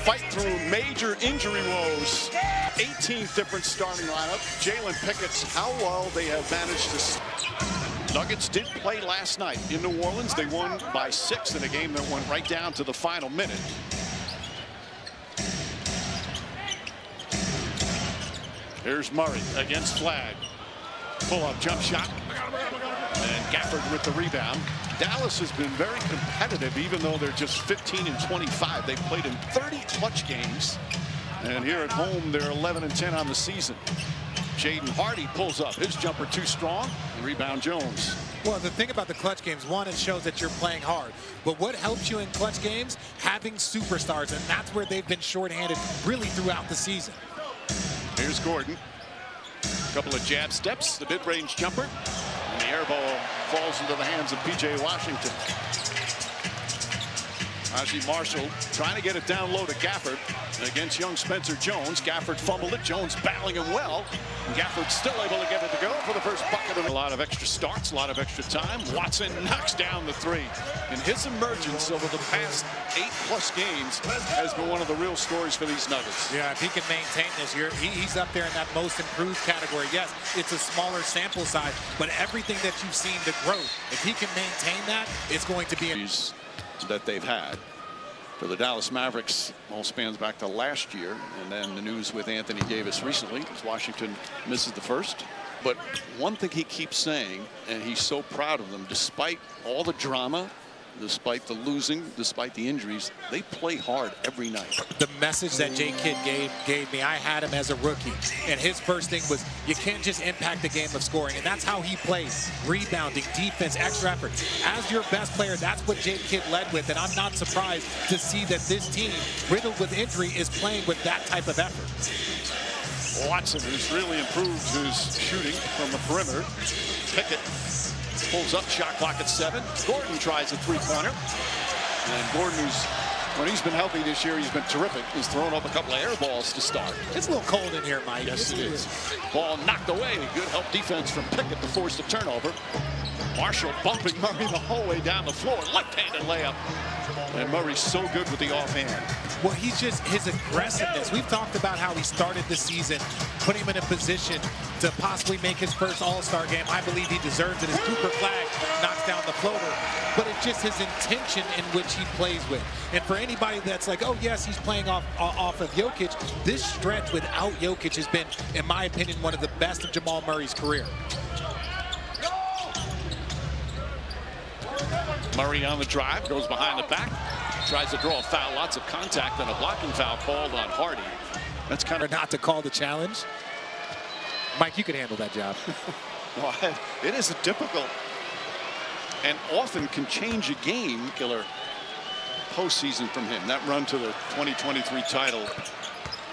fight through major injury woes. 18 different starting lineup. Jalen Pickett's how well they have managed to. Nuggets did play last night in New Orleans. They won by 6 in a game that went right down to the final minute. Here's Murray against Flagg. Pull-up jump shot. And Gafford with the rebound. Dallas has been very competitive, even though they're just 15 and 25. They played in 30 clutch games. And here at home, they're 11 and 10 on the season. Jaden Hardy pulls up. His jumper too strong. Rebound Jones. Well, the thing about the clutch games, one, it shows that you're playing hard. But what helps you in clutch games? Having superstars. And that's where they've been shorthanded really throughout the season. Here's Gordon. A couple of jab steps. The mid-range jumper. And the air ball falls into the hands of P.J. Washington. Najee Marshall trying to get it down low to Gafford against young Spencer Jones. Gafford fumbled it. Jones battling him well. And Gafford still able to get it to go for the first bucket. A lot of extra starts, a lot of extra time. Watson knocks down the three. And his emergence over the past 8+ games has been one of the real stories for these Nuggets. Yeah, if he can maintain this year, he's up there in that most improved category. Yes, it's a smaller sample size, but everything that you've seen, the growth, if he can maintain that, it's going to be that they've had. For the Dallas Mavericks, all spans back to last year, and then the news with Anthony Davis recently as Washington misses the first. But one thing he keeps saying, and he's so proud of them, despite all the drama, despite the losing, despite the injuries, they play hard every night. The message that J. Kidd gave me, I had him as a rookie, and his first thing was you can't just impact the game of scoring, and that's how he plays. Rebounding, defense, extra effort. As your best player, that's what J. Kidd led with, and I'm not surprised to see that this team, riddled with injury, is playing with that type of effort. Watson has really improved his shooting from the perimeter. Pickett pulls up, shot clock at 7. Gordon tries a three-pointer. And Gordon, when he's been healthy this year, he's been terrific. He's thrown up a couple of air balls to start. It's a little cold in here, Mike. Yes, it is. Ball knocked away. Good help defense from Pickett to force the turnover. Marshall bumping Murray the whole way down the floor. Left-handed layup. And Murray's so good with the offhand. Well, he's just his aggressiveness. We've talked about how he started the season, putting him in a position to possibly make his first All-Star game. I believe he deserves it as Cooper Flagg knocks down the floater. But it's just his intention in which he plays with. And for anybody that's like, oh, yes, he's playing off of Jokic, this stretch without Jokic has been, in my opinion, one of the best of Jamal Murray's career. Murray on the drive, goes behind the back, tries to draw a foul, lots of contact, and a blocking foul called on Hardy. That's kind of not to call the challenge. Mike, you can handle that job. Well, it is a difficult and often can change a game. Killer postseason from him. That run to the 2023 title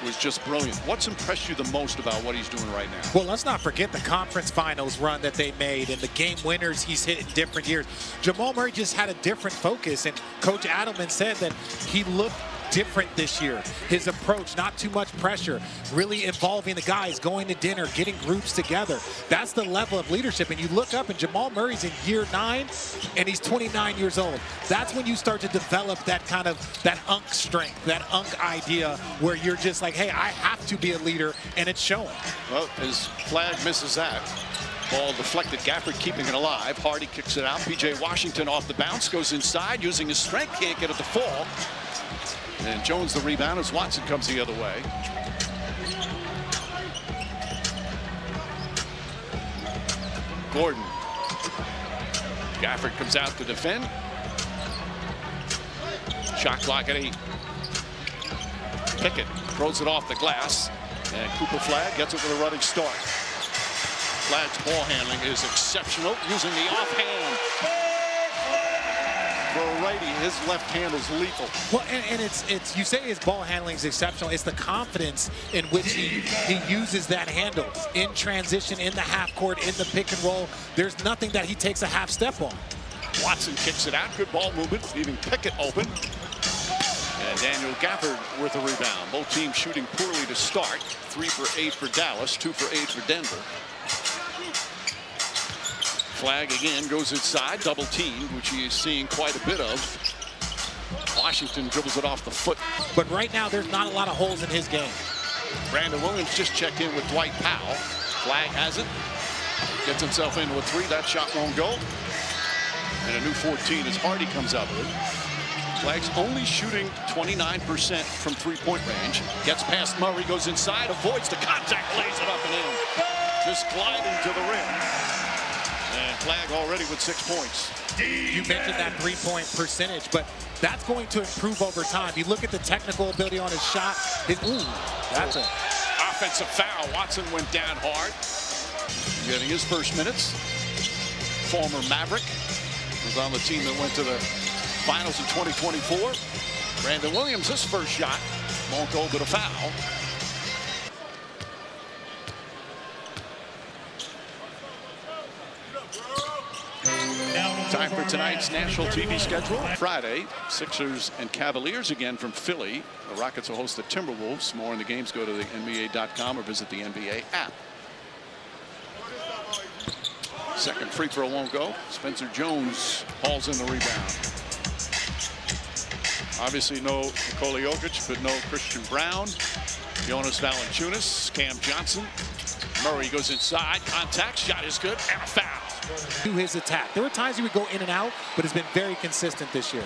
was just brilliant. What's impressed you the most about what he's doing right now? Well, let's not forget the conference finals run that they made and the game winners he's hit in different years. Jamal Murray just had a different focus, and Coach Adelman said that he looked different this year. His approach, not too much pressure, really involving the guys, going to dinner, getting groups together. That's the level of leadership. And you look up and Jamal Murray's in year 9 and he's 29 years old. That's when you start to develop that kind of, that unk strength, that unk idea where you're just like, hey, I have to be a leader, and it's showing. Well, as Flagg misses that. Ball deflected, Gafford keeping it alive. Hardy kicks it out. P.J. Washington off the bounce, goes inside, using his strength, can't get it to fall. And Jones the rebound as Watson comes the other way. Gordon. Gafford comes out to defend. Shot clock at 8. Pickett throws it off the glass. And Cooper Flagg gets it with a running start. Flagg's ball handling is exceptional, using the offhand. For a righty, his left hand is lethal. Well, and it's you say his ball handling is exceptional. It's the confidence in which he uses that handle in transition, in the half court, in the pick and roll. There's nothing that he takes a half step on. Watson kicks it out. Good ball movement, leaving Pickett open. And Daniel Gafford with a rebound. Both teams shooting poorly to start. 3 for 8 for Dallas, 2 for 8 for Denver. Flagg again goes inside, double teamed, which he is seeing quite a bit of. Washington dribbles it off the foot. But right now, there's not a lot of holes in his game. Brandon Williams just checked in with Dwight Powell. Flag has it. Gets himself into a three. That shot won't go. And a new 14 as Hardy comes out with it. Flag's only shooting 29% from three-point range. Gets past Murray, goes inside, avoids the contact, lays it up and in. Just gliding to the rim. And Flag already with 6 points. You mentioned that three-point percentage, but that's going to improve over time. You look at the technical ability on his shot. That's a offensive foul. Watson went down hard. Getting his first minutes. Former Maverick was on the team that went to the finals in 2024. Brandon Williams, his first shot won't go, but a foul. Time for tonight's national TV schedule. Friday, Sixers and Cavaliers again from Philly. The Rockets will host the Timberwolves. More on the games, go to the NBA.com or visit the NBA app. Second free throw won't go. Spencer Jones hauls in the rebound. Obviously no Nikola Jokic, but no Christian Brown. Jonas Valanciunas, Cam Johnson. Murray goes inside, contact, shot is good, and a foul. To his attack. There were times he would go in and out, but has been very consistent this year.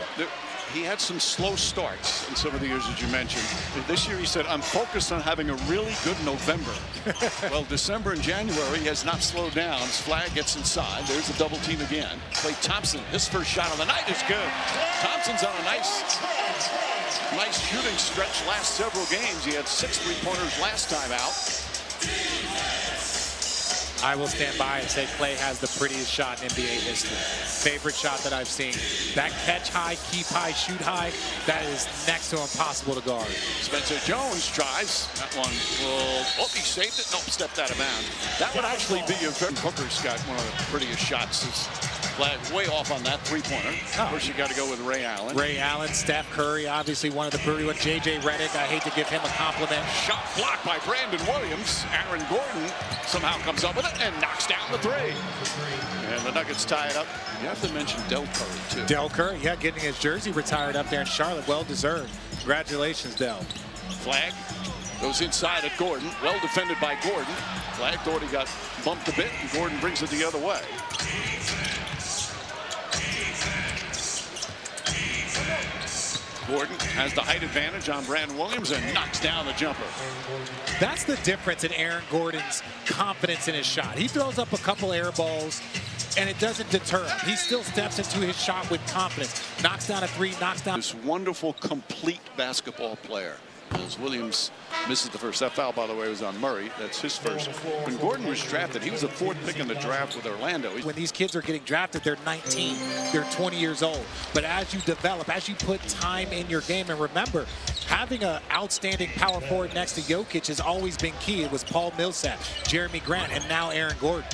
He had some slow starts in some of the years, as you mentioned. This year, he said, I'm focused on having a really good November. Well, December and January has not slowed down. His Flag gets inside. There's the double team again. Klay Thompson, his first shot of the night is good. Thompson's on a nice shooting stretch last several games. He had 6 three-pointers last time out. I will stand by and say Klay has the prettiest shot in NBA history. Favorite shot that I've seen. That catch high, keep high, shoot high, that is next to impossible to guard. Spencer Jones tries. That one will, he saved it. Nope, stepped out of bounds. That would actually be a very, Booker's got one of the prettiest shots. Flag way off on that three-pointer. Of course, you got to go with Ray Allen. Ray Allen, Steph Curry, obviously one of the pretty ones. J.J. Redick, I hate to give him a compliment. Shot blocked by Brandon Williams. Aaron Gordon somehow comes up with it and knocks down the three. And the Nuggets tie it up. You have to mention Del Curry, too. Del Curry, yeah, getting his jersey retired up there in Charlotte. Well-deserved. Congratulations, Del. Flag goes inside at Gordon. Well defended by Gordon. Flag thought he got bumped a bit, and Gordon brings it the other way. Gordon has the height advantage on Brandon Williams and knocks down the jumper. That's the difference in Aaron Gordon's confidence in his shot. He throws up a couple air balls, and it doesn't deter him. He still steps into his shot with confidence. Knocks down a three, knocks down. This wonderful, complete basketball player. As Williams misses the first. That foul, by the way, was on Murray. That's his first. When Gordon was drafted, he was the 4th pick in the draft with Orlando. When these kids are getting drafted, they're 19, they're 20 years old. But as you develop, as you put time in your game, and remember, having an outstanding power forward next to Jokic has always been key. It was Paul Millsap, Jeremy Grant, and now Aaron Gordon.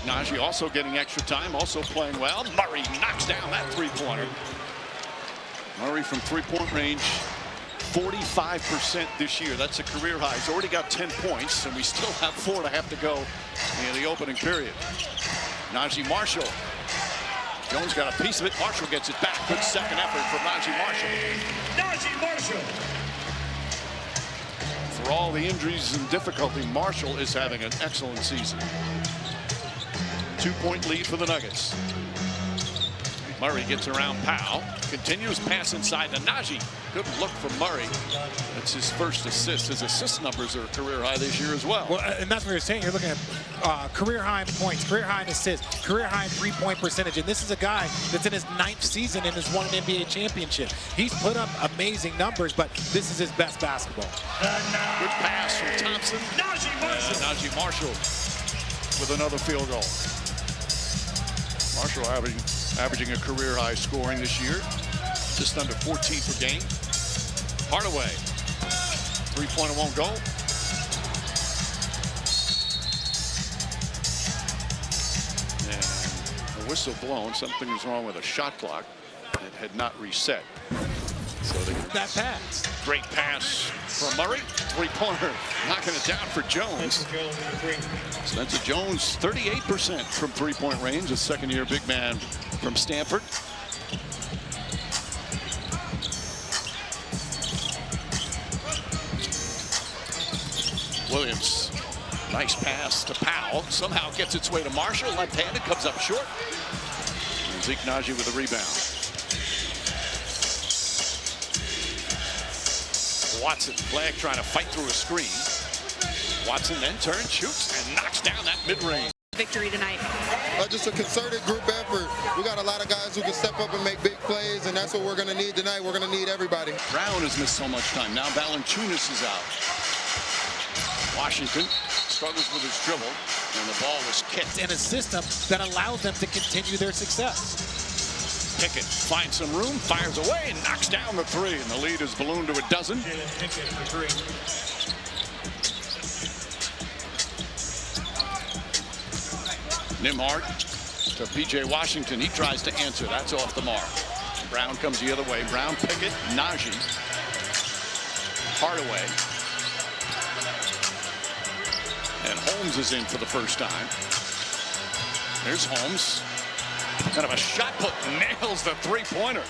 Najee also getting extra time, also playing well. Murray knocks down that three-pointer. Murray from three-point range, 45% this year. That's a career high. He's already got 10 points, and we still have 4.5 to go in the opening period. Najee Marshall. Jones got a piece of it. Marshall gets it back. Good second effort from Najee Marshall. Najee Marshall. For all the injuries and difficulty, Marshall is having an excellent season. 2-point lead for the Nuggets. Murray gets around Powell. Continues pass inside to Najee. Good look from Murray. That's his first assist. His assist numbers are career high this year as well. Well, and that's what you're saying. You're looking at career high in points, career high in assists, career high in three-point percentage. And this is a guy that's in his 9th season and has won an NBA championship. He's put up amazing numbers, but this is his best basketball. Good pass from Thompson. Najee Marshall with another field goal. Marshall averaging a career high scoring this year, just under 14 per game. Hardaway, three-pointer won't go. And the whistle blown. Something was wrong with a shot clock. It had not reset. So that pass. Great pass from Murray. Three-pointer, knocking it down for Jones. Spencer Jones, 38% from three-point range. A second-year big man from Stanford. Williams, nice pass to Powell. Somehow gets its way to Marshall. Left-handed, comes up short. And Zeke Naji with the rebound. Watson, Flag trying to fight through a screen. Watson then turns, shoots, and knocks down that mid-range. Victory tonight. Just a concerted group effort. We got a lot of guys who can step up and make big plays, and that's what we're going to need tonight. We're going to need everybody. Brown has missed so much time. Now Valanciunas is out. Washington struggles with his dribble, and the ball was kicked. In a system that allows them to continue their success. Pickett finds some room, fires away, and knocks down the three, and the lead is ballooned to a dozen. Nembhard to P.J. Washington. He tries to answer. That's off the mark. Brown comes the other way. Brown, Pickett, Naji, Hardaway. And Holmes is in for the first time. There's Holmes. Kind of a shot put, nails the three-pointer.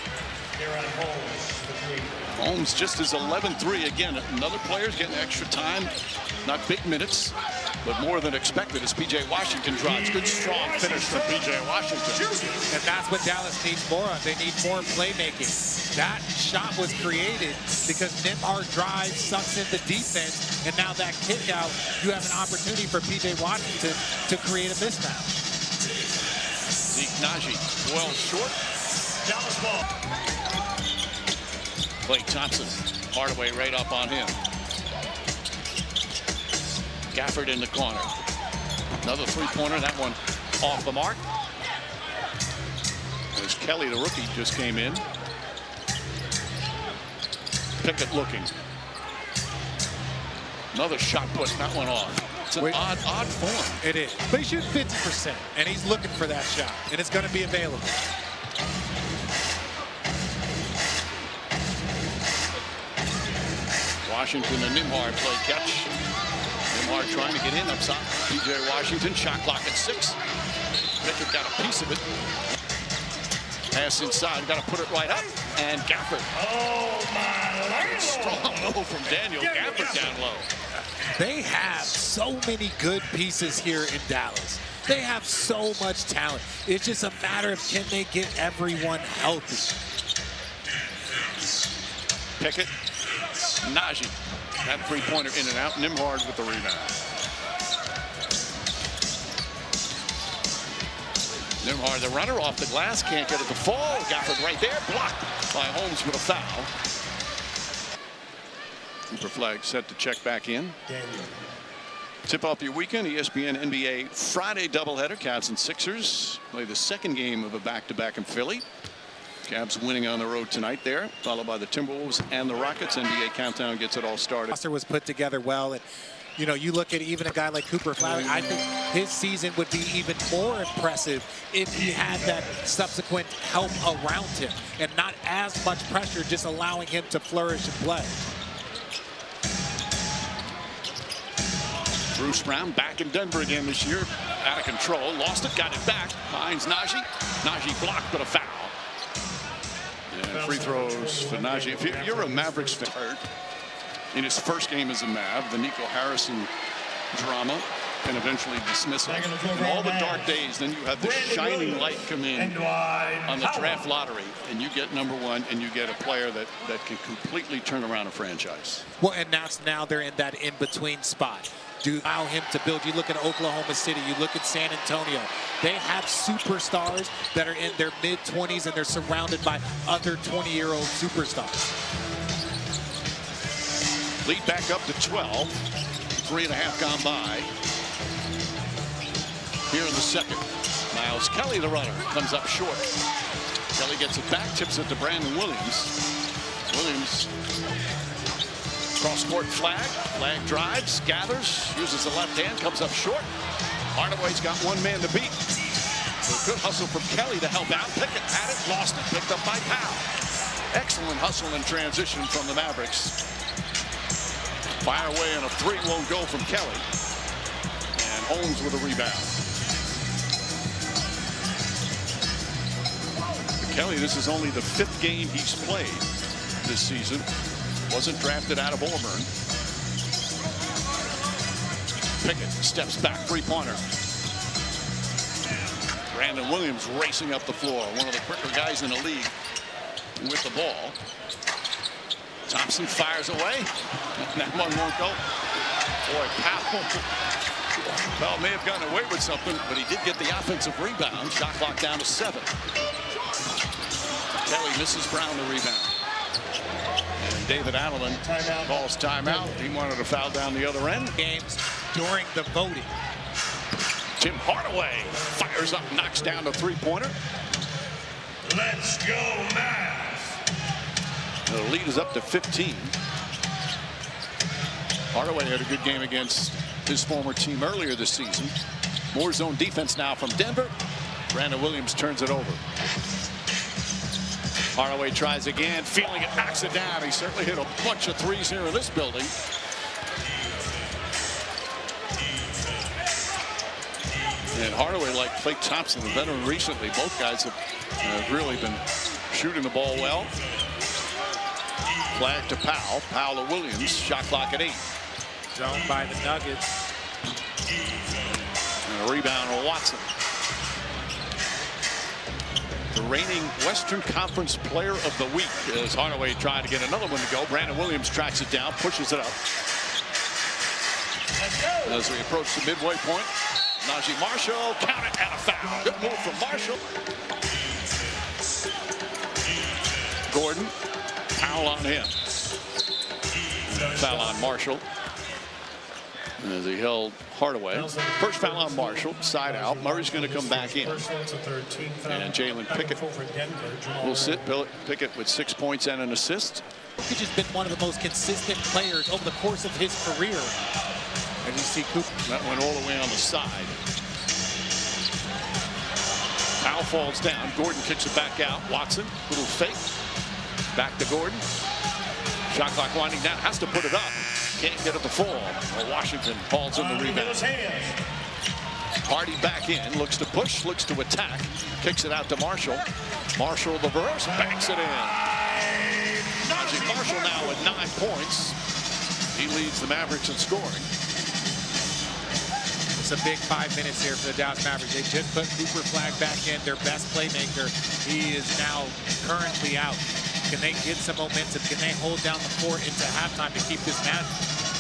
Holmes just his 11th again. Another player's getting extra time. Not big minutes, but more than expected as P.J. Washington drives. Good strong finish from P.J. Washington. And that's what Dallas needs more of. They need more playmaking. That shot was created because Nembhard drives, sucks in the defense, and now that kick out, you have an opportunity for P.J. Washington to create a mismatch. Zeke Naji, well short. Dallas ball. Klay Thompson, Hardaway right up on him. Gafford in the corner. Another three-pointer, that one off the mark. There's Kelly, the rookie, just came in. Pickett looking. Another shot put, that one off. It's an odd form. It is. But he shoots 50%, and he's looking for that shot, and it's going to be available. Washington and Nembhard play catch. Nembhard trying to get in up top. P.J. Washington, shot clock at 6. Pickett got a piece of it. Pass inside, got to put it right up. And Gafford. Oh, my Lord. Strong move from Daniel Gafford down low. They have so many good pieces here in Dallas. They have so much talent. It's just a matter of can they get everyone healthy. Pickett, Naji. That three-pointer in and out. Nembhard with the rebound. Nembhard, the runner off the glass, can't get it to fall. Gafford right there, blocked by Holmes with a foul. Cooper Flag set to check back in. Tip off your weekend, ESPN NBA Friday doubleheader. Cavs and Sixers play the second game of a back-to-back in Philly. Cavs winning on the road tonight there, followed by the Timberwolves and the Rockets. NBA Countdown gets it all started. Roster was put together well, and you know, you look at even a guy like Cooper Flag, I think his season would be even more impressive if he had that subsequent help around him and not as much pressure, just allowing him to flourish and play. Bruce Brown back in Denver again this year. Out of control. Lost it. Got it back. Finds Naji. Naji blocked, but a foul. And free throws for Naji. If you're a Mavericks fan, in his first game as a Mav, the Nico Harrison drama, and eventually dismissal. And all the dark days, then you have this shining light come in on the draft lottery, and you get #1, and you get a player that can completely turn around a franchise. Well, and now they're in that in-between spot. Do allow him to build. You look at Oklahoma City, you look at San Antonio. They have superstars that are in their mid-20s, and they're surrounded by other 20-year-old superstars. Lead back up to 12. 3.5 gone by. Here in the second. Miles Kelly, the runner, comes up short. Kelly gets it back, tips it to Brandon Williams. Williams, cross-court flag. Flag drives, gathers, uses the left hand, comes up short. Hardaway's got one man to beat. So good hustle from Kelly to help out. Pickett had it, lost it, picked up by Powell. Excellent hustle and transition from the Mavericks. Fire away and a three won't go from Kelly. And Holmes with a rebound. For Kelly, this is only the 5th game he's played this season. Wasn't drafted out of Auburn. Pickett steps back, three-pointer. Brandon Williams racing up the floor, one of the quicker guys in the league with the ball. Thompson fires away. That one won't go. Boy, Powell may have gotten away with something, but he did get the offensive rebound. Shot clock down to 7. Kelly misses Brown the rebound. And David Adelman calls timeout. He wanted to foul down the other end. Games during the voting. Tim Hardaway fires up, knocks down the three-pointer. Let's go, Mavs. The lead is up to 15. Hardaway had a good game against his former team earlier this season. More zone defense now from Denver. Brandon Williams turns it over. Hardaway tries again, feeling it, knocks it down. He certainly hit a bunch of threes here in this building. And Hardaway, like Klay Thompson, the veteran recently, both guys have really been shooting the ball well. Flag to Powell. Powell to Williams. Shot clock at 8. Zone by the Nuggets. And a rebound to Watson. The reigning Western Conference Player of the Week as Hardaway tried to get another one to go. Brandon Williams tracks it down, pushes it up. As we approach the midway point, Najee Marshall, count it, and a foul. Good move from Marshall. Gordon, foul on him. Foul on Marshall as he held Hardaway. First foul on Marshall, side out. Murray's going to come back in. And Jalen Pickett will sit. Pickett with 6 points and an assist. He's just been one of the most consistent players over the course of his career. And you see Cooper. That went all the way on the side. Powell falls down. Gordon kicks it back out. Watson, little fake. Back to Gordon. Shot clock winding down. Has to put it up. Can't get it to fall. Well, Washington falls in the rebound. Hardy back in. Looks to push. Looks to attack. Kicks it out to Marshall. Marshall the verse. Banks it in. Najee Marshall now with 9 points. He leads the Mavericks in scoring. It's a big 5 minutes here for the Dallas Mavericks. They just put Cooper Flag back in, their best playmaker. He is now currently out. Can they get some momentum? Can they hold down the fort into halftime to keep this match?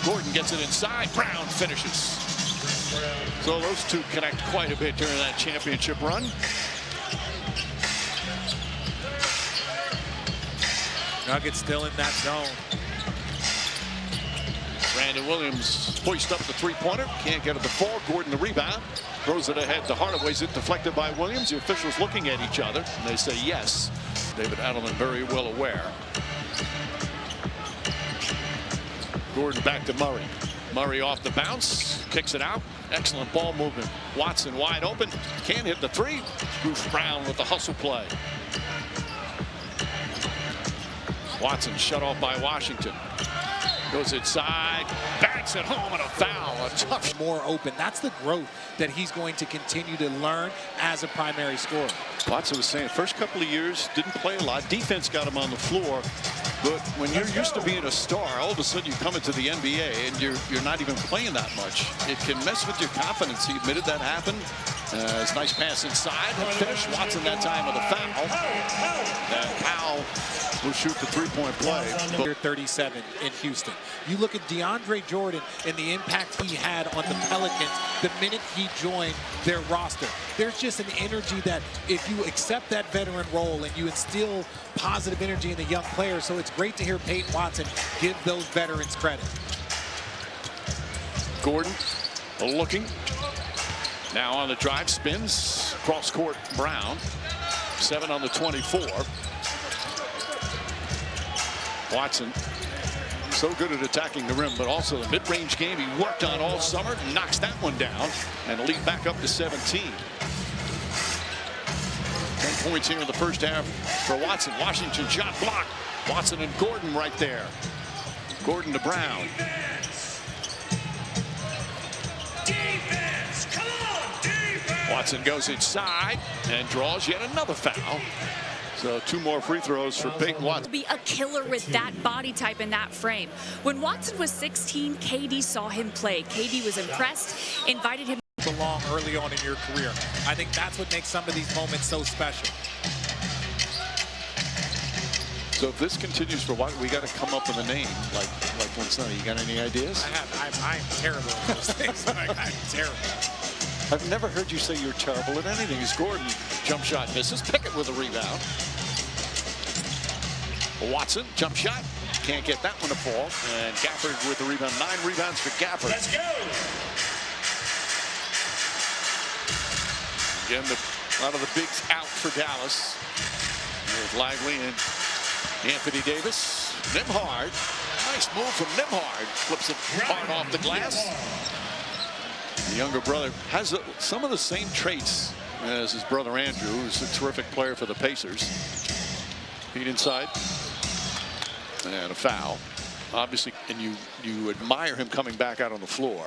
Gordon gets it inside. Brown finishes. So those two connect quite a bit during that championship run. Nuggets still in that zone. Brandon Williams hoists up the three-pointer. Can't get it to fall. Gordon the rebound. Throws it ahead to Hardaway's it deflected by Williams. The officials looking at each other. And they say yes. David Adelman very well aware. Gordon back to Murray. Murray off the bounce. Kicks it out. Excellent ball movement. Watson wide open. Can't hit the three. Bruce Brown with the hustle play. Watson shut off by Washington. Goes inside, banks it home, and a foul. A tough. More open. That's the growth that he's going to continue to learn as a primary scorer. Watson was saying first couple of years didn't play a lot. Defense got him on the floor. But when you're used to being a star, all of a sudden you come into the NBA and you're not even playing that much. It can mess with your confidence. He admitted that happened. It's a nice pass inside. Finish. Watson that time with a foul. And Powell will shoot the three-point play. 37 in Houston. You look at DeAndre Jordan and the impact he had on the Pelicans the minute he joined their roster. There's just an energy that if you accept that veteran role and you instill positive energy in the young players, so it's great to hear Peyton Watson give those veterans credit. Gordon looking. Now on the drive, spins. Cross court, Brown. 7 on the 24. Watson, so good at attacking the rim, but also the mid-range game he worked on all summer. Knocks that one down, and the lead back up to 17. 10 points here in the first half for Watson. Washington shot blocked. Watson and Gordon right there. Gordon to Brown. Defense! Come on, defense! Watson goes inside and draws yet another foul. So 2 more free throws for Peyton Watson. Be a killer with that body type and that frame. When Watson was 16, KD saw him play. KD was impressed, invited him along early on in your career. I think that's what makes some of these moments so special. So if this continues for a while, we got to come up with a name like Winston. You got any ideas? I'm terrible at those things. I'm terrible. I've never heard you say you're terrible at anything. He's Gordon. Jump shot misses. Pickett with a rebound. Watson, jump shot. Can't get that one to fall. And Gafford with the rebound. 9 rebounds for Gafford. Let's go. Again, a lot of the bigs out for Dallas. There's Lively and Anthony Davis. Nembhard. Nice move from Nembhard. Flips it hard off the glass. The younger brother has some of the same traits as his brother Andrew, who's a terrific player for the Pacers. Feet inside. And a foul. Obviously, and you admire him coming back out on the floor.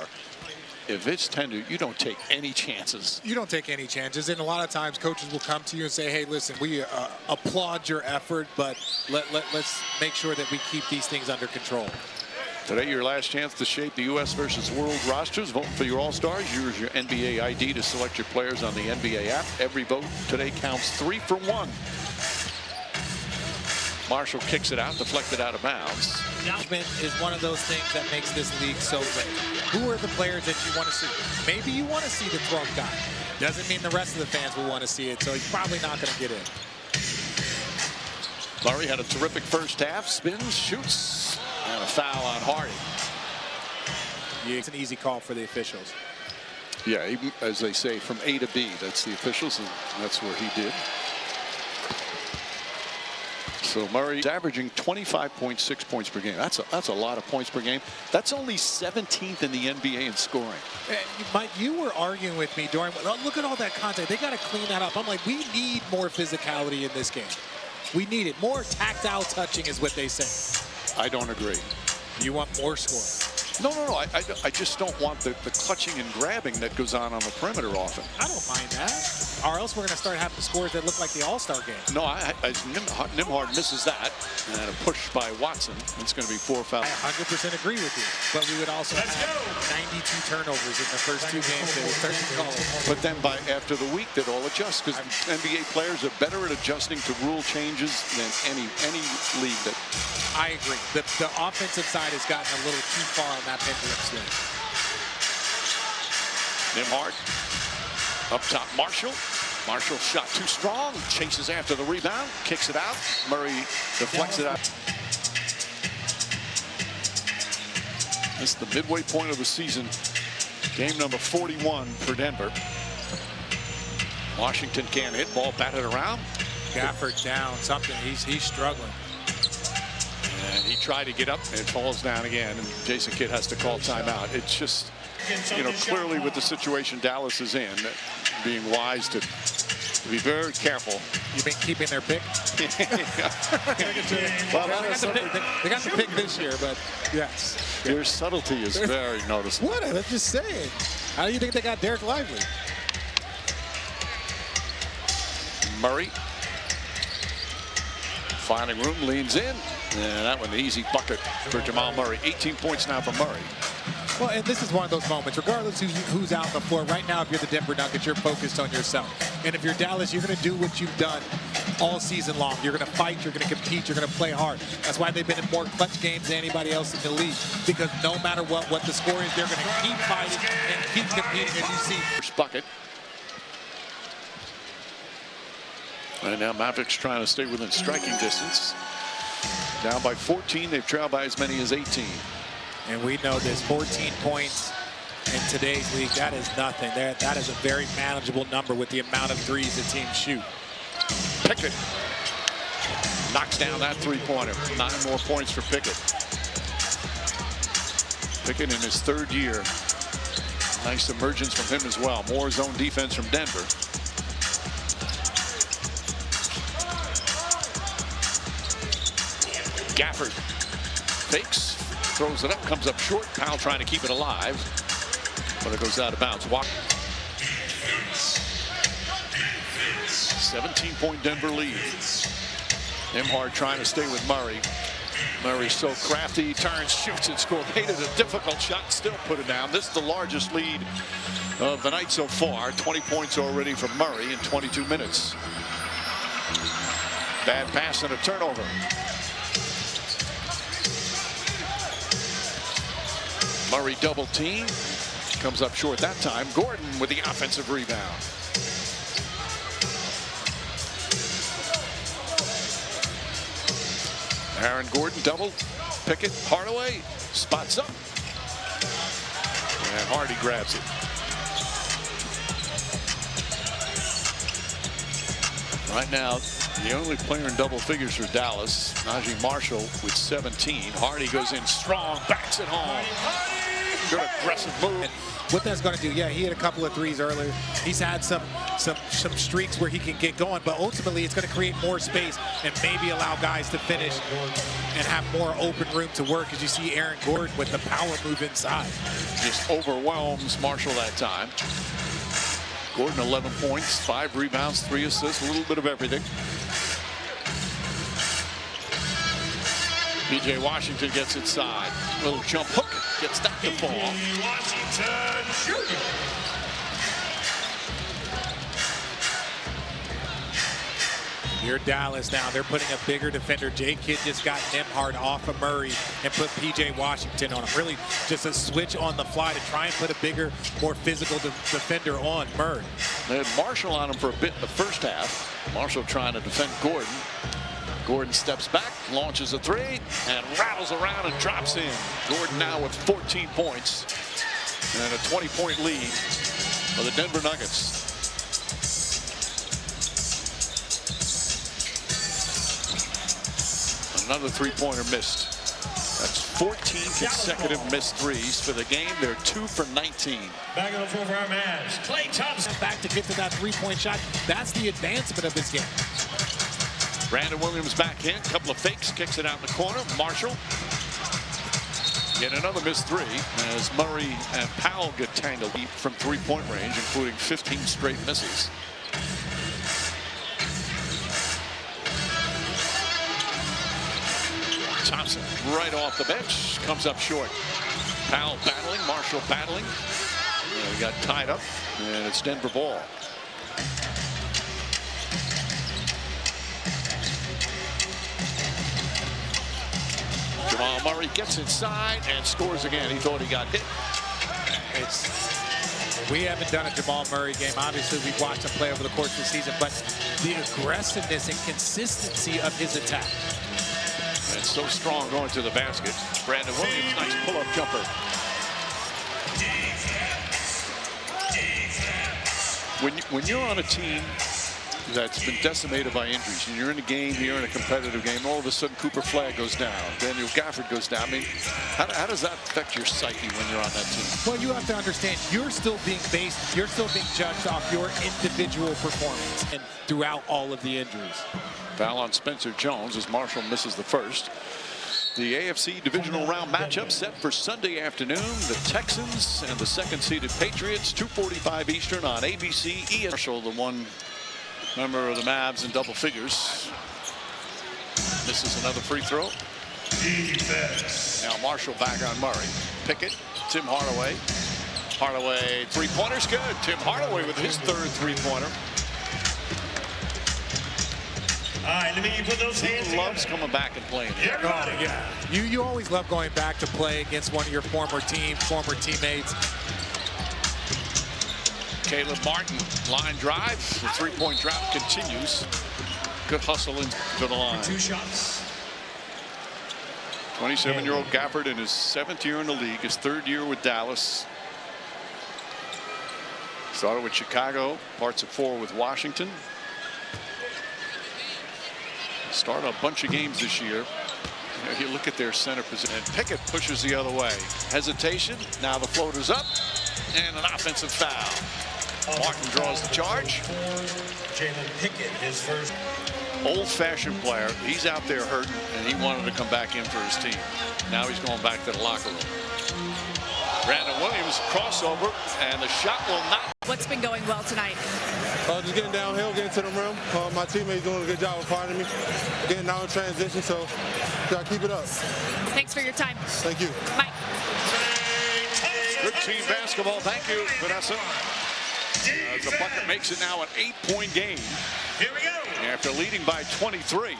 If it's tender, you don't take any chances. You don't take any chances, and a lot of times coaches will come to you and say, hey, listen, we applaud your effort, but let's make sure that we keep these things under control. Today, your last chance to shape the U.S. versus world rosters. Vote for your All-Stars. Use your NBA ID to select your players on the NBA app. Every vote today counts 3 for 1. Marshall kicks it out, deflected out of bounds. Management is one of those things that makes this league so great. Who are the players that you want to see? Maybe you want to see the 12th guy. Doesn't mean the rest of the fans will want to see it, so he's probably not going to get in. Murray had a terrific first half. Spins, shoots, and a foul on Hardy. Yeah, it's an easy call for the officials. Yeah, even, as they say, from A to B. That's the officials, and that's where he did. So Murray's averaging 25.6 points per game. That's a lot of points per game. That's only 17th in the NBA in scoring. Mike, you were arguing with me during. Look at all that contact. They got to clean that up. I'm like, we need more physicality in this game. We need it. More tactile touching is what they say. I don't agree. You want more scoring? No. I just don't want the clutching and grabbing that goes on the perimeter often. I don't mind that. Or else we're going to start having scores that look like the All-Star game. No, Nembhard misses that. And a push by Watson. It's going to be 4 fouls. I 100% agree with you. But we would also have 92 turnovers in the first 2 games. They were 13 calls. But then after the week, they'd all adjust because NBA players are better at adjusting to rule changes than any league that. I agree. The offensive side has gotten a little too far on that pendulum swing. Nembhard up top. Marshall shot too strong. Chases after the rebound. Kicks it out. Murray deflects it out. This is the midway point of the season. Game number 41 for Denver. Washington can't hit. Ball batted around. Gafford down. Something. He's struggling. And he tried to get up and it falls down again. And Jason Kidd has to call timeout. It's just, clearly with the situation Dallas is in, being wise to be very careful. You've been keeping their pick? Well, they got the pick this year, but yes. Their subtlety is very noticeable. What? I'm just saying. How do you think they got Derek Lively? Murray. Finding room, leans in. And that one, the easy bucket for Jamal Murray. 18 points now for Murray. Well, and this is one of those moments, regardless who's out on the floor. Right now, if you're the Denver Nuggets, you're focused on yourself. And if you're Dallas, you're going to do what you've done all season long. You're going to fight, you're going to compete, you're going to play hard. That's why they've been in more clutch games than anybody else in the league. Because no matter what the score is, they're going to keep fighting and keep competing, as you see. First bucket. And now Mavericks trying to stay within striking distance. Down by 14. They've trailed by as many as 18. And we know this 14 points in today's league, that is nothing. That is a very manageable number with the amount of threes the team shoot. Pickett knocks down that three-pointer. 9 more points for Pickett. Pickett in his 3rd year. Nice emergence from him as well. More zone defense from Denver. Gafford fakes, throws it up, comes up short. Powell trying to keep it alive, but it goes out of bounds. 17-point Denver lead. Nembhard trying to stay with Murray. Murray's so crafty, he turns, shoots, and scores. Made it a difficult shot, still put it down. This is the largest lead of the night so far. 20 points already from Murray in 22 minutes. Bad pass and a turnover. Murray double team. Comes up short that time. Gordon with the offensive rebound. Aaron Gordon double. Pickett, Hardaway, spots up. And Hardy grabs it. Right now, the only player in double figures for Dallas, Najee Marshall with 17. Hardy goes in strong, backs it home. Good aggressive move. And what that's going to do, yeah, he hit a couple of threes earlier. He's had some streaks where he can get going, but ultimately it's going to create more space and maybe allow guys to finish and have more open room to work, as you see Aaron Gordon with the power move inside. Just overwhelms Marshall that time. Gordon 11 points, 5 rebounds, 3 assists, a little bit of everything. PJ Washington gets inside. Little jump hook, gets that to fall. Washington Jr. Here Dallas now, they're putting a bigger defender. Jay Kidd just got Nembhard off of Murray and put PJ Washington on him. Really just a switch on the fly to try and put a bigger, more physical defender on Murray. They had Marshall on him for a bit in the first half. Marshall trying to defend Gordon. Gordon steps back, launches a three, and rattles around and drops in. Gordon now with 14 points and a 20-point lead for the Denver Nuggets. Another three-pointer missed. That's 14 consecutive missed threes for the game. They're 2 for 19. Back on the floor for our Mavs, Klay Thompson. Back to get to that three-point shot. That's the advancement of this game. Brandon Williams back in, couple of fakes, kicks it out in the corner. Marshall. Yet another missed three as Murray and Powell get tangled from three-point range, including 15 straight misses. Thompson right off the bench, comes up short. Powell battling, Marshall battling. He got tied up, and it's Denver ball. Jamal Murray gets inside and scores again. He thought he got hit. We haven't done a Jamal Murray game. Obviously, we've watched him play over the course of the season, but the aggressiveness and consistency of his attack. And so strong going to the basket. Brandon Williams, nice pull-up jumper. When you're on a team that's been decimated by injuries, and you're in a game, you're in a competitive game, all of a sudden Cooper Flagg goes down, Daniel Gafford goes down. I mean, how does that affect your psyche when you're on that team? Well, you have to understand, you're still being judged off your individual performance and throughout all of the injuries. Foul on Spencer Jones as Marshall misses the first. The AFC divisional round matchup set for Sunday afternoon. The Texans and the second-seeded Patriots, 2:45 Eastern on ABC. Marshall, the one member of the Mavs in double figures, misses another free throw. Defense. Now Marshall back on Murray. Pickett, Tim Hardaway. Hardaway, three-pointer's good. Tim Hardaway with his third three-pointer. All right, let me put those hands He loves together. coming back and playing. Everybody. Oh, yeah. You always love going back to play against one of your former teammates. Caleb Martin, line drive. The three-point drop continues. Good hustle into the line. 2 shots. 27-year-old Gafford in his 7th year in the league, his 3rd year with Dallas. Started with Chicago, parts of 4 with Washington. Started a bunch of games this year. You look at their center position, and Pickett pushes the other way. Hesitation, now the floater's up, and an offensive foul. Martin draws the charge. Jalen Pickett, his first. Old-fashioned player. He's out there hurting, and he wanted to come back in for his team. Now he's going back to the locker room. Brandon Williams crossover, and the shot will not What's been going well tonight? Just getting downhill, getting to the rim. My teammates doing a good job of finding me, getting down in transition, so gotta keep it up. Thanks for your time. Thank you. Mike. Good team basketball. Thank you, Vanessa. The bucket makes it now an 8-point game. Here we go. After leading by 23.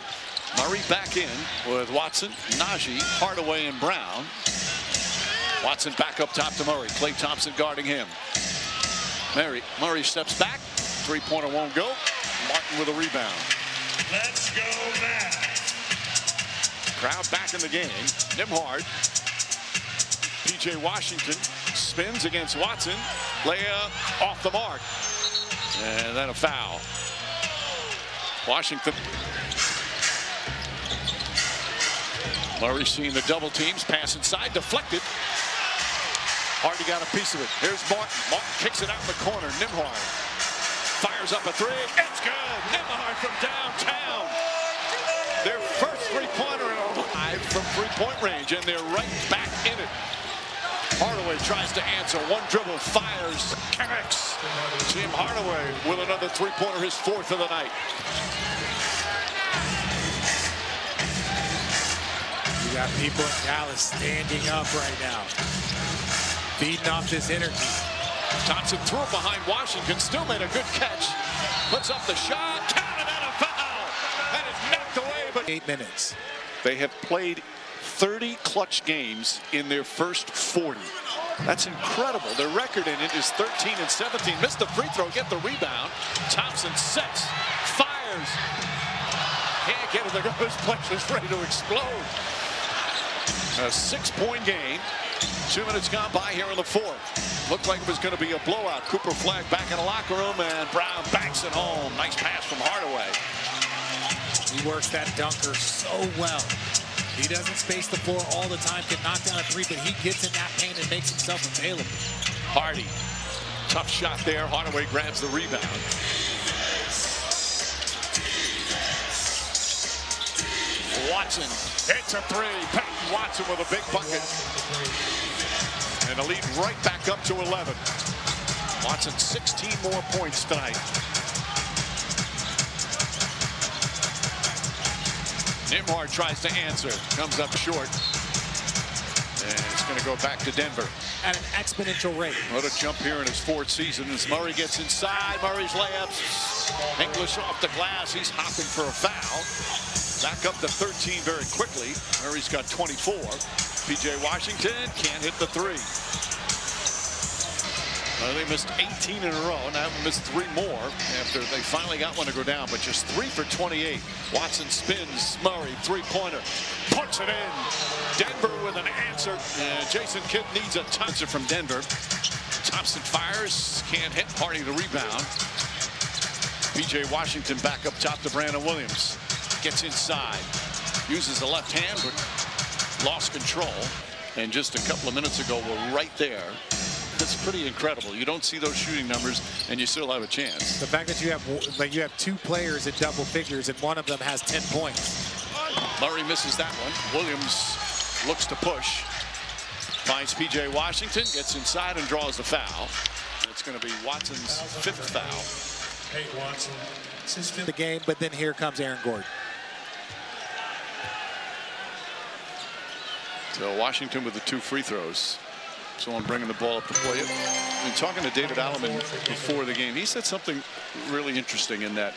Murray back in with Watson, Najee, Hardaway, and Brown. Watson back up top to Murray. Klay Thompson guarding him. Murray steps back. Three-pointer won't go. Martin with a rebound. Let's go, Matt. Crowd back in the game. Nembhard. P.J. Washington spins against Watson. Layup off the mark. And then a foul. Washington. Murray seeing the double teams. Pass inside. Deflected. Hardy got a piece of it. Here's Martin. Martin kicks it out in the corner. Nembhard fires up a three. It's good. Nembhard from downtown. Their first three-pointer in a live from three-point range, and they're right back in it. Hardaway tries to answer. One dribble, fires, connects. Tim Hardaway with another three-pointer, his fourth of the night. You got people in Dallas standing up right now, feeding off this energy. Thompson threw it behind Washington, still made a good catch. Puts up the shot, counted and a foul. That is knocked away, but 8 minutes. They have played 30 clutch games in their first 40. That's incredible. Their record in it is 13 and 17. Missed the free throw, get the rebound. Thompson sets, fires. Can't get it. His place is ready to explode. A 6-point game. 2 minutes gone by here in the fourth. Looked like it was going to be a blowout. Cooper Flagg back in the locker room, and Brown banks it home. Nice pass from Hardaway. He works that dunker so well. He doesn't space the floor all the time, can knock down a three, but he gets in that paint and makes himself available. Hardy, tough shot there. Hardaway grabs the rebound. Watson hits a three. Peyton Watson with a big bucket. And the lead right back up to 11. Watson 16 more points tonight. Nembhard tries to answer, comes up short. And it's going to go back to Denver. At an exponential rate. What a jump here in his fourth season as Murray gets inside. Murray's layups. English off the glass. He's hopping for a foul. Back up to 13 very quickly. Murray's got 24. P.J. Washington can't hit the three. Well, they missed 18 in a row. Now missed 3 more after they finally got one to go down, but just 3 for 28. Watson spins. Murray, three-pointer. Puts it in. Denver with an answer. And Jason Kidd needs a answer from Denver. Thompson fires. Can't hit. Hardy the rebound. P.J. Washington back up top to Brandon Williams. Gets inside. Uses the left hand, but lost control. And just a couple of minutes ago, we're right there. That's pretty incredible. You don't see those shooting numbers, and you still have a chance. The fact that you have 2 players at double figures, and one of them has 10 points. Murray misses that one. Williams looks to push. Finds P.J. Washington, gets inside and draws the foul. It's going to be Watson's 5th foul. Hey, Watson. The game, but then here comes Aaron Gordon. So Washington with the 2 free throws. Someone bringing the ball up to play it. And talking to David Alleman before the game, he said something really interesting in that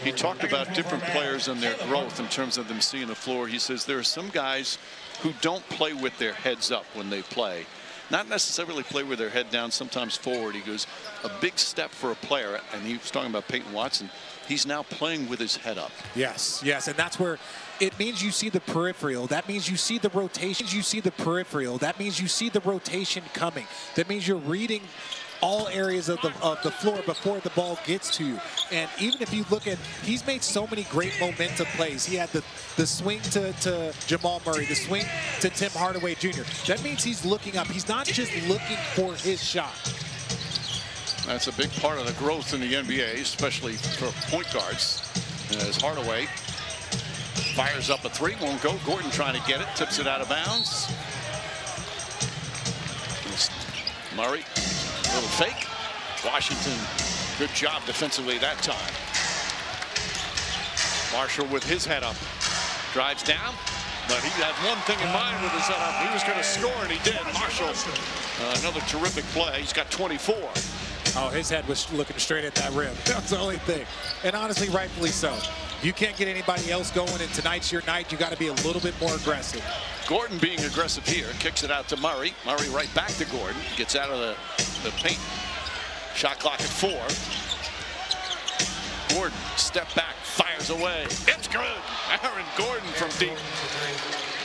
he talked about different players and their growth in terms of them seeing the floor. He says there are some guys who don't play with their heads up when they play. Not necessarily play with their head down, sometimes forward. He goes, a big step for a player, and he was talking about Peyton Watson. He's now playing with his head up. Yes, yes, and that's where it means you see the peripheral. That means you see the rotation. You see the peripheral. That means you see the rotation coming. That means you're reading all areas of the floor before the ball gets to you. And even if you look at, he's made so many great momentum plays. He had the swing to Jamal Murray, the swing to Tim Hardaway Jr. That means he's looking up. He's not just looking for his shot. That's a big part of the growth in the NBA, especially for point guards. As Hardaway fires up a three, won't go. Gordon trying to get it, tips it out of bounds. Murray, little fake, Washington, good job defensively that time. Marshall with his head up. Drives down. But he had one thing in mind with his setup. He was going to score, and he did. Marshall, another terrific play. He's got 24. Oh, his head was looking straight at that rim. That's the only thing. And honestly, rightfully so. If you can't get anybody else going, and tonight's your night, you got to be a little bit more aggressive. Gordon being aggressive here. Kicks it out to Murray. Murray right back to Gordon. Gets out of the paint. Shot clock at 4. Gordon, step back, fires away. It's good. Aaron Gordon from deep.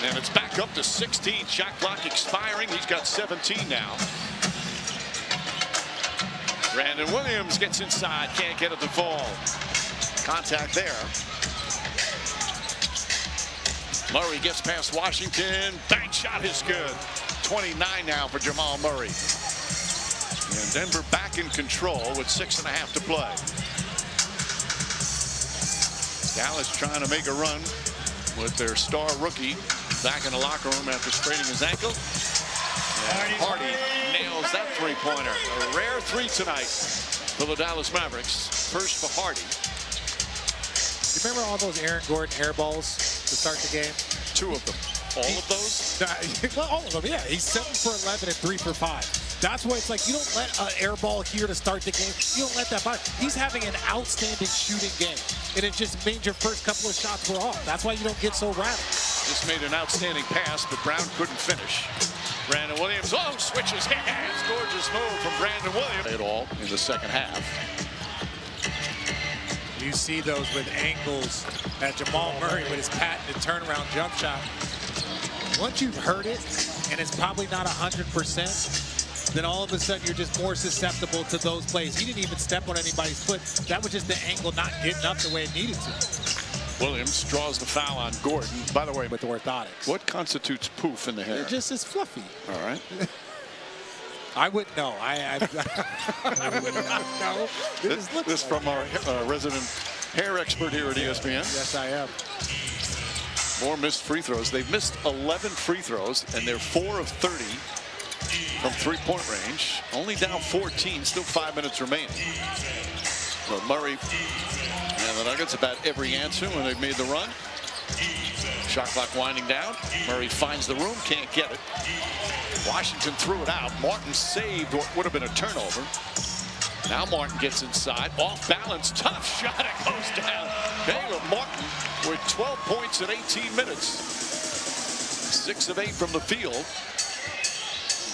And it's back up to 16. Shot clock expiring. He's got 17 now. Brandon Williams gets inside. Can't get it to fall. Contact there. Murray gets past Washington. Bank shot is good. 29 now for Jamal Murray. And Denver back in control with 6.5 to play. Dallas trying to make a run with their star rookie back in the locker room after straining his ankle. And Hardy nails that three-pointer. A rare 3 tonight for the Dallas Mavericks. First for Hardy. You remember all those Aaron Gordon air balls to start the game? 2 of them. All of those? Well, all of them, yeah. He's 7 for 11 and 3 for 5. That's why it's like you don't let an air ball here to start the game. You don't let that by. He's having an outstanding shooting game. And it just means your first couple of shots were off. That's why you don't get so rattled. Just made an outstanding pass, but Brown couldn't finish. Brandon Williams, switches hands. Gorgeous move from Brandon Williams. At all in the second half. You see those with angles at Jamal Murray with his patented turnaround jump shot. Once you've heard it, and it's probably not 100%, then all of a sudden you're just more susceptible to those plays. He didn't even step on anybody's foot. That was just the angle not getting up the way it needed to. Williams draws the foul on Gordon. By the way, with the orthotics. What constitutes poof in the hair? It just is fluffy. All right. I wouldn't know. I would not know. This from our resident hair expert here at ESPN. Yes, I am. More missed free throws. They've missed 11 free throws, and they're 4 of 30 from three-point range. Only down 14, still 5 minutes remaining. But Murray and the Nuggets about every answer when they've made the run. Shot clock winding down. Murray finds the room, can't get it. Washington threw it out. Martin saved what would have been a turnover. Now Martin gets inside. Off balance. Tough shot. It goes down. Caleb Martin with 12 points in 18 minutes. 6 of 8 from the field.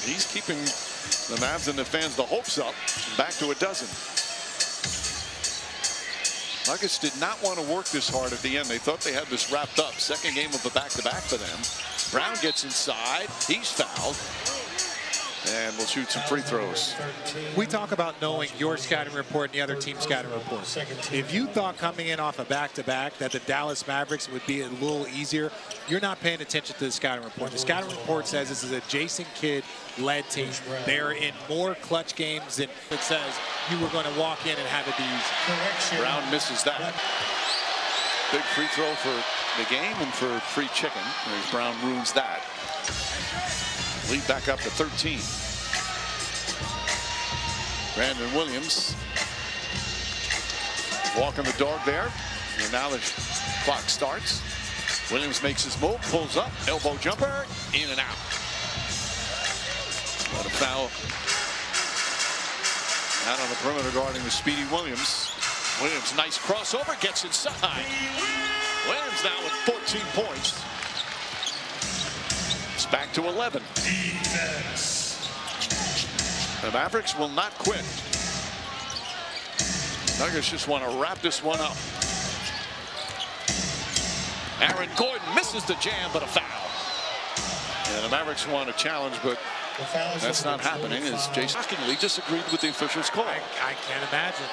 He's keeping the Mavs and the fans the hopes up. Back to a dozen. Nuggets did not want to work this hard at the end. They thought they had this wrapped up. Second game of the back-to-back for them. Brown gets inside. He's fouled. And we'll shoot some free throws. We talk about knowing your scouting report and the other team's scouting report. If you thought coming in off a back-to-back that the Dallas Mavericks would be a little easier, you're not paying attention to the scouting report. The scouting report says this is a Jason Kidd-led team. They're in more clutch games than it says you were going to walk in and have it be easy. Brown misses that. Big free throw for the game and for free chicken. There's Brown ruins that. Lead back up to 13. Brandon Williams walking the dog there. And now the clock starts. Williams makes his move, pulls up, elbow jumper, in and out. What a foul. Out on the perimeter guarding the speedy Williams. Williams, nice crossover, gets inside. Williams now with 14 points. It's back to 11. The Mavericks will not quit. Nuggets just want to wrap this one up. Aaron Gordon misses the jam, but a foul. And the Mavericks want a challenge, but that's not happening, as Jason shockingly disagreed with the official's call. I can't imagine.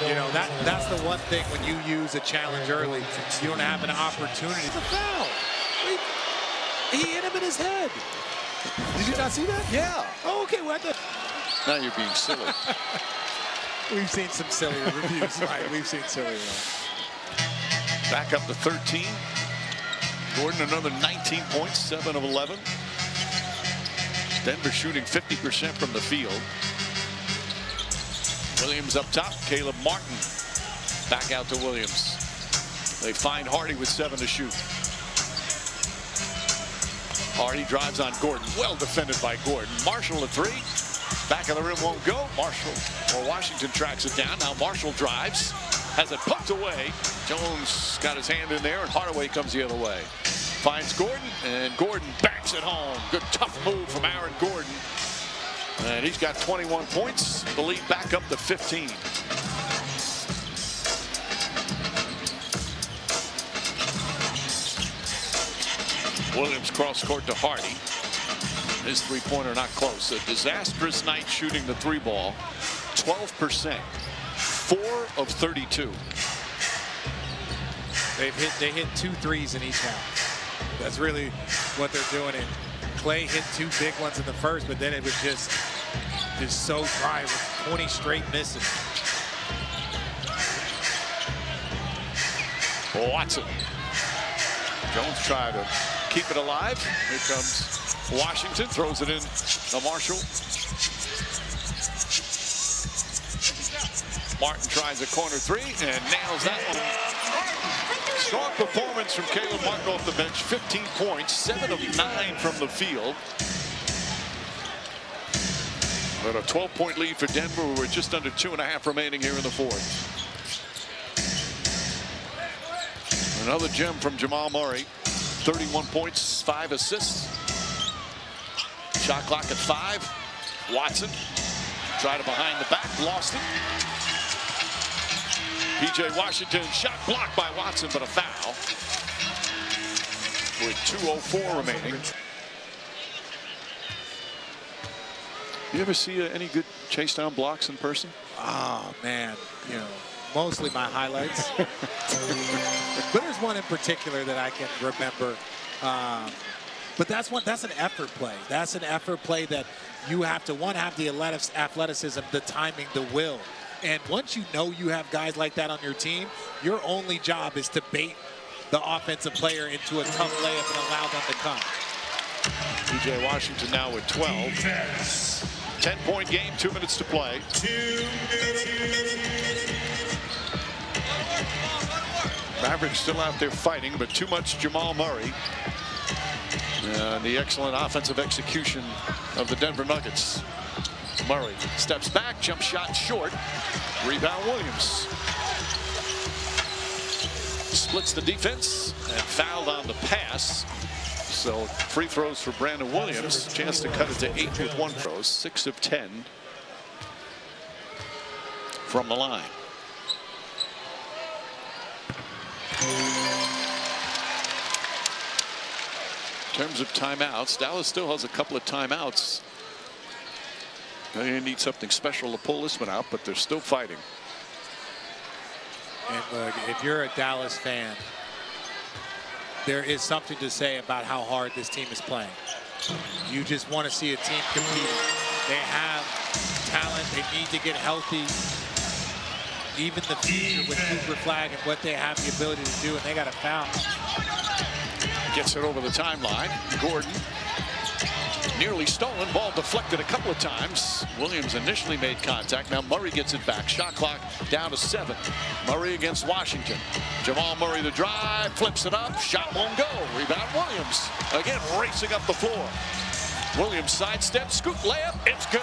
You know, that's the one thing when you use a challenge early, you don't have an opportunity. It's a foul. He hit him in his head. Did you not see that? Yeah. Oh, okay. Well, now you're being silly. We've seen some silly reviews. Right, we've seen silly ones. Back up to 13. Gordon another 19 points, 7 of 11. Denver shooting 50% from the field. Williams up top. Caleb Martin back out to Williams. They find Hardy with 7 to shoot. Hardy drives on Gordon. Well defended by Gordon. Marshall at 3. Back of the rim won't go. Marshall or Washington tracks it down. Now Marshall drives. Has it poked away. Jones got his hand in there, and Hardaway comes the other way. Finds Gordon, and Gordon backs it home. Good tough move from Aaron Gordon. And he's got 21 points. The lead back up to 15. Williams cross court to Hardy. His three-pointer not close. A disastrous night shooting the 3-ball. 12%. 4 of 32. They hit 2 threes in each half. That's really what they're doing. And Clay hit 2 big ones in the first, but then it was just so dry with 20 straight misses. Watson. Jones tried to keep it alive. Here comes Washington, throws it in to Marshall. Martin tries a corner 3 and nails that one. Strong performance from Caleb Martin off the bench. 15 points, 7 of 9 from the field. But a 12-point lead for Denver. We're just under 2.5 remaining here in the fourth. Another gem from Jamal Murray. 31 points, 5 assists. Shot clock at 5. Watson tried it behind the back, lost it. P.J. Washington shot blocked by Watson, but a foul. With 2:04 remaining. You ever see any good chase down blocks in person? Oh man, you know, mostly my highlights. But there's one in particular that I can remember. But that's an effort play. That's an effort play that you have to, one, have the athleticism, the timing, the will. And once you know you have guys like that on your team, your only job is to bait the offensive player into a tough layup and allow them to come. P.J. Washington now with 12. 10-point game, 2 minutes to play. Mavericks still out there fighting, but too much Jamal Murray. The excellent offensive execution of the Denver Nuggets. Murray steps back, jump shot short. Rebound Williams. Splits the defense and fouled on the pass. So free throws for Brandon Williams. Chance to cut it to 8 with 1 throw. 6 of 10 from the line. In terms of timeouts, Dallas still has a couple of timeouts. They need something special to pull this one out, but they're still fighting. And look, if you're a Dallas fan, there is something to say about how hard this team is playing. You just want to see a team compete. They have talent. They need to get healthy. Even the future with Cooper Flag and what they have the ability to do, and they got a foul. Gets it over the timeline. Gordon nearly stolen. Ball deflected a couple of times. Williams initially made contact. Now Murray gets it back. Shot clock down to 7. Murray against Washington. Jamal Murray the drive. Flips it up. Shot won't go. Rebound Williams. Again racing up the floor. Williams sidestep. Scoop layup. It's good.